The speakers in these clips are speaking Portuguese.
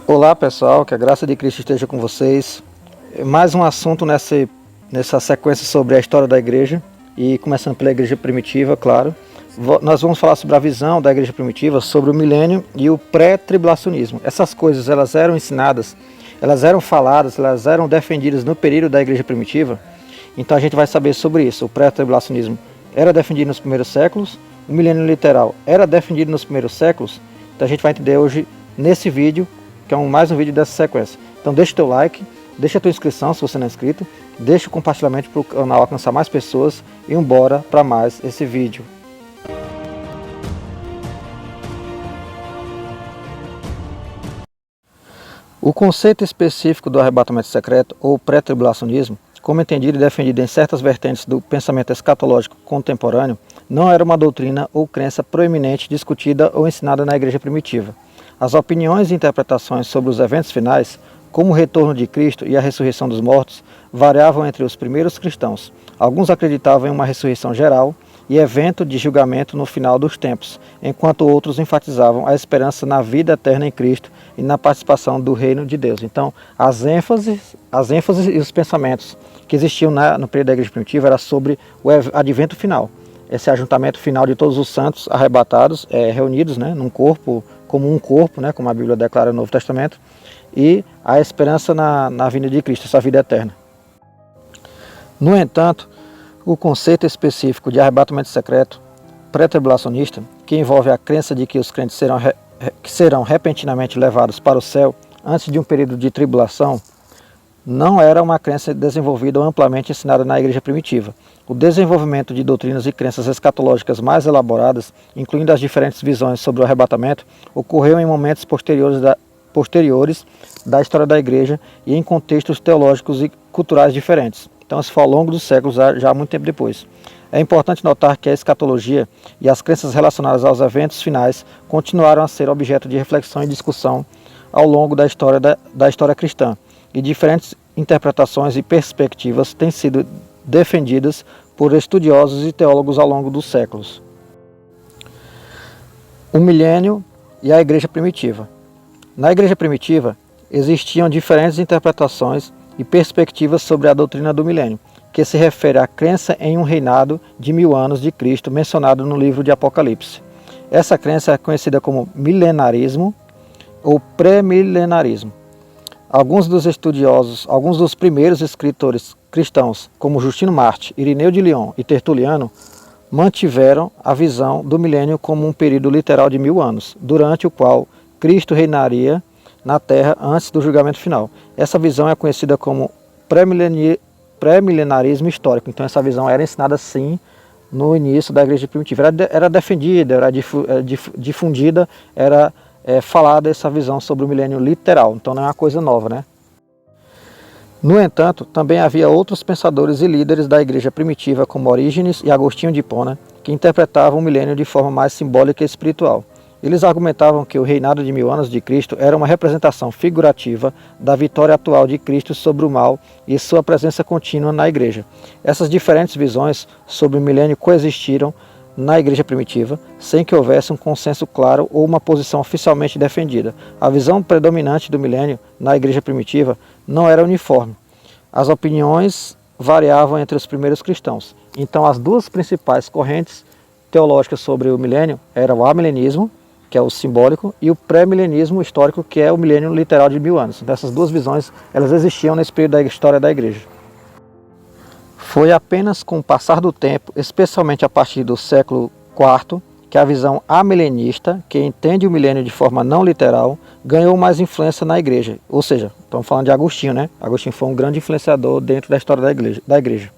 Olá pessoal, que a graça de Cristo esteja com vocês. Mais um assunto nessa sequência sobre a história da igreja, e começando pela igreja primitiva, claro. Nós vamos falar sobre a visão da igreja primitiva, sobre o milênio e o pré-tribulacionismo. Essas coisas elas eram ensinadas, elas eram faladas, elas eram defendidas no período da igreja primitiva. Então a gente vai saber sobre isso. O pré-tribulacionismo era defendido nos primeiros séculos, o milênio literal era defendido nos primeiros séculos. Então a gente vai entender hoje nesse vídeo, que é mais um vídeo dessa sequência. Então deixa o teu like, deixa a tua inscrição se você não é inscrito, deixa o compartilhamento para o canal alcançar mais pessoas e bora para mais esse vídeo. O conceito específico do arrebatamento secreto ou pré-tribulacionismo, como entendido e defendido em certas vertentes do pensamento escatológico contemporâneo, não era uma doutrina ou crença proeminente discutida ou ensinada na igreja primitiva. As opiniões e interpretações sobre os eventos finais, como o retorno de Cristo e a ressurreição dos mortos, variavam entre os primeiros cristãos. Alguns acreditavam em uma ressurreição geral e evento de julgamento no final dos tempos, enquanto outros enfatizavam a esperança na vida eterna em Cristo e na participação do reino de Deus. Então, as ênfases e os pensamentos que existiam no período da igreja primitiva era sobre o advento final. Esse ajuntamento final de todos os santos arrebatados, reunidos, num corpo, como um corpo, como a Bíblia declara no Novo Testamento, e a esperança na vinda de Cristo, essa vida eterna. No entanto, o conceito específico de arrebatamento secreto pré-tribulacionista, que envolve a crença de que os crentes serão repentinamente levados para o céu antes de um período de tribulação, não era uma crença desenvolvida ou amplamente ensinada na igreja primitiva. O desenvolvimento de doutrinas e crenças escatológicas mais elaboradas, incluindo as diferentes visões sobre o arrebatamento, ocorreu em momentos posteriores da história da igreja e em contextos teológicos e culturais diferentes. Então isso foi ao longo dos séculos, já há muito tempo depois. É importante notar que a escatologia e as crenças relacionadas aos eventos finais continuaram a ser objeto de reflexão e discussão ao longo da história cristã, e diferentes interpretações e perspectivas têm sido defendidas por estudiosos e teólogos ao longo dos séculos. O milênio e a igreja primitiva. Na igreja primitiva, existiam diferentes interpretações e perspectivas sobre a doutrina do milênio, que se refere à crença em um reinado de 1000 anos de Cristo mencionado no livro de Apocalipse. Essa crença é conhecida como milenarismo ou pré-milenarismo. Alguns dos primeiros escritores cristãos, como Justino Marte, Irineu de Lyon e Tertuliano, mantiveram a visão do milênio como um período literal de 1000 anos, durante o qual Cristo reinaria na Terra antes do julgamento final. Essa visão é conhecida como pré-milenarismo histórico. Então essa visão era ensinada sim no início da igreja primitiva. Era defendida, era difundida, era falada essa visão sobre o milênio literal. Então não é uma coisa nova, No entanto, também havia outros pensadores e líderes da igreja primitiva, como Orígenes e Agostinho de Hipona, que interpretavam o milênio de forma mais simbólica e espiritual. Eles argumentavam que o reinado de 1000 anos de Cristo era uma representação figurativa da vitória atual de Cristo sobre o mal e sua presença contínua na igreja. Essas diferentes visões sobre o milênio coexistiram na igreja primitiva, sem que houvesse um consenso claro ou uma posição oficialmente defendida. A visão predominante do milênio na igreja primitiva não era uniforme. As opiniões variavam entre os primeiros cristãos. Então as duas principais correntes teológicas sobre o milênio eram o amilenismo, que é o simbólico, e o pré-milenismo histórico, que é o milênio literal de 1000 anos. Então essas duas visões elas existiam nesse período da história da igreja. Foi apenas com o passar do tempo, especialmente a partir do século IV, que a visão amilenista, que entende o milênio de forma não literal, ganhou mais influência na igreja. Ou seja, estamos falando de Agostinho, Agostinho foi um grande influenciador dentro da história da igreja.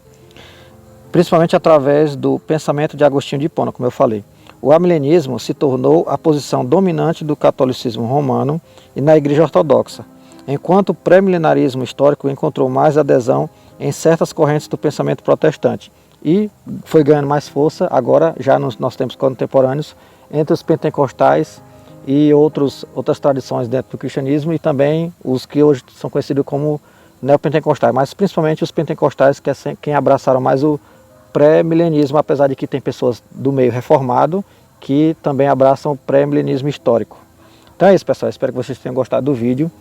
Principalmente através do pensamento de Agostinho de Hipona, como eu falei. O amilenismo se tornou a posição dominante do catolicismo romano e na igreja ortodoxa, enquanto o pré-milenarismo histórico encontrou mais adesão em certas correntes do pensamento protestante e foi ganhando mais força agora, já nos nossos tempos contemporâneos, entre os pentecostais e outras tradições dentro do cristianismo, e também os que hoje são conhecidos como neopentecostais, mas principalmente os pentecostais, que é quem abraçaram mais o pré-milenismo, apesar de que tem pessoas do meio reformado que também abraçam o pré-milenismo histórico. Então é isso, pessoal, espero que vocês tenham gostado do vídeo.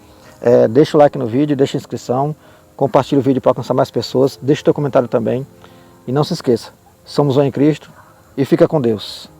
Deixa o like no vídeo, deixa a inscrição, compartilha o vídeo para alcançar mais pessoas, deixa o teu comentário também. E não se esqueça, somos um em Cristo e fica com Deus.